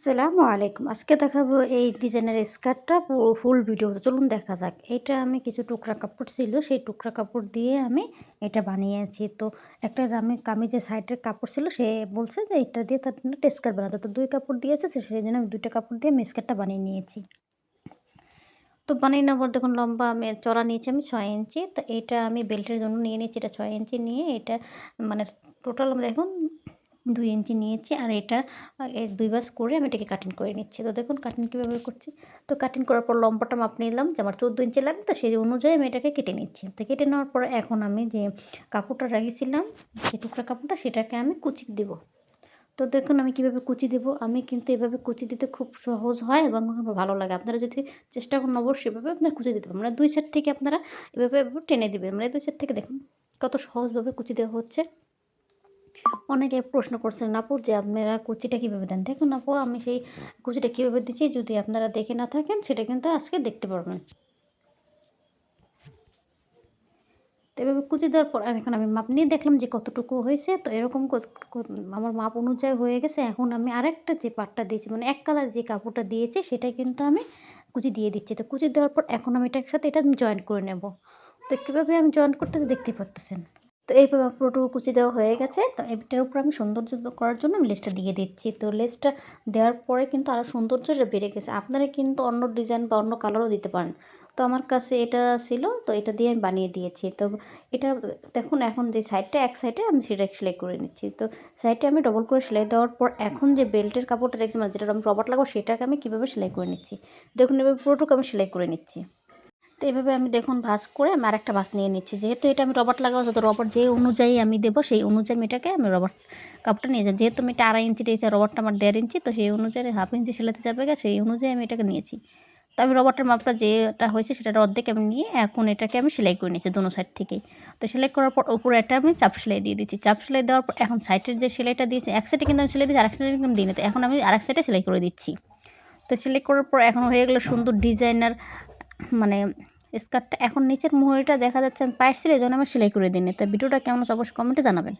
আসসালামু আলাইকুম। আজকে দেখাবো এই ডিজাইনের স্কার্টটা পুরো ফুল ভিডিওতে। চলুন দেখা যাক। এটা আমি কিছু টুকরা কাপড় ছিল, সেই টুকরা কাপড় দিয়ে আমি এটা বানিয়েছি। তো একটা কামিজের সাইডের কাপড় ছিল, সে বলছে যে এটা দিয়ে তার জন্য একটা স্কার্ট বানাতে। তো ২ কাপড় দিয়েছে, সেজন্য আমি ২ টা কাপড় দিয়ে আমি স্কার্টটা বানিয়ে নিয়েছি। তো বানিয়ে নেওয়ার পর দেখুন লম্বা আমি চড়া নিয়েছি আমি ৬ ইঞ্চি। তো এটা আমি বেল্টের জন্য নিয়ে নিয়েছি এটা ৬ ইঞ্চি নিয়ে এটা মানে টোটাল দেখুন ২ ইঞ্চি নিয়েছি আর এটা ২ ভাঁজ করে আমি এটাকে কাটিং করে নিচ্ছি। তো দেখুন কাটিং কীভাবে করছি। তো কাটিং করার পর লম্বাটা মাপ নিলাম যে আমার ১৪ ইঞ্চি লাগবে, তো সেই অনুযায়ী আমি এটাকে কেটে নিচ্ছি। তো কেটে নেওয়ার পরে এখন আমি যে কাপড়টা রেখেছিলাম, যে টুকরা কাপড়টা সেটাকে আমি কুচি দেব। তো দেখুন আমি কীভাবে কুচি দেব। আমি কিন্তু এভাবে কুচি দিতে খুব সহজ হয় এবং ভালো লাগে। আপনারা যদি চেষ্টা করেন অবশ্যই এভাবে আপনারা কুচি দিতে পারবেন। মানে ২ সাইড থেকে আপনারা এভাবে টেনে দিবেন। মানে ২ সাইড থেকে দেখুন কত সহজভাবে কুচি দেওয়া হচ্ছে। অনেকে প্রশ্ন করছেন, আপু যে আপনারা কুচিটা কীভাবে দেন? দেখুন আপু আমি সেই কুচিটা কীভাবে দিচ্ছি যদি আপনারা দেখে না থাকেন সেটা কিন্তু আজকে দেখতে পারবেন। তো এভাবে কুচি দেওয়ার পর আমি মাপ নিয়ে দেখলাম যে কতটুকু হয়েছে। তো এরকম আমার মাপ অনুযায়ী হয়ে গেছে। এখন আমি আরেকটা যে পার্টটা দিয়েছি মানে এক কালার যে কাপড়টা দিয়েছি সেটা কিন্তু আমি কুচি দিয়ে দিচ্ছি। তো কুচি দেওয়ার পর এখন আমি এটার সাথে এটা আমি জয়েন করে নেব। তো কীভাবে আমি জয়েন করতেছি দেখতেই পারতেছেন। তো এইভাবে পুরোটুকু কুচি দেওয়া হয়ে গেছে। তো এটার উপর আমি সৌন্দর্য করার জন্য আমি লেসটা দিয়ে দিচ্ছি। তো লেসটা দেওয়ার পরে কিন্তু আরও সৌন্দর্যটা বেড়ে গেছে। আপনারা কিন্তু অন্য ডিজাইন বা অন্য কালারও দিতে পারেন। তো আমার কাছে এটা ছিল, তো এটা দিয়ে আমি বানিয়ে দিয়েছি। তো এটা দেখুন এখন যে সাইডটা এক সাইডে আমি সেটা সেলাই করে নিচ্ছি। তো সাইডে আমি ডবল করে সেলাই দেওয়ার পর এখন যে বেল্টের কাপড়টা রেখেছি মানে যেটা আমি রবার্ট লাগাবো সেটাকে আমি কীভাবে সেলাই করে নিচ্ছি। দেখুন এভাবে পুরোটুকু আমি সেলাই করে নিচ্ছি। তো এভাবে আমি দেখুন ভাঁজ করে আমি আরেকটা ভাঁজ নিয়ে নিচ্ছি। যেহেতু এটা আমি রবার্ট লাগাবো তো রবার্ট যে অনুযায়ী আমি দেবো সেই অনুযায়ী আমি রবার্ট কাপড়টা নিয়ে যাই। যেহেতু আমি এটা ২.৫ ইঞ্চি দিয়েছি আর রবার্টটা আমার ১.৫ ইঞ্চি, তো সেই অনুযায়ী ১/২ ইঞ্চি সেলাইতে যাবে সেই অনুযায়ী আমি এটাকে নিয়েছি। তো আমি রবার্টের মাপটা যেটা হয়েছে সেটার অর্ধেক আমি নিয়ে এখন এটাকে আমি সেলাই করে নিয়েছি দোনো সাইড থেকেই। তো সেলাই করার পর উপরে একটা আমি চাপ সেলাই দিয়ে দিচ্ছি। চাপ সেলাই দেওয়ার পর এখন সাইডের যে সেলাইটা দিয়েছি এক সাইডে কিন্তু আমি সেলাই দিয়েছি, আরেক সাইডে কিন্তু আমি দিইনি। তো এখন আমি আরেক সাইডে সেলাই করে দিচ্ছি। তো সেলাই করার পর এখন হয়ে গেল সুন্দর ডিজাইনার মানে স্কার্টটা। এখন নিচের মুহুরিটা দেখা যাচ্ছে আমি পায়ের ছিল, এজন্য আমি সেলাই করে দিইনি। তো ভিডিওটা কেমন হচ্ছে অবশ্যই কমেন্টে জানাবেন।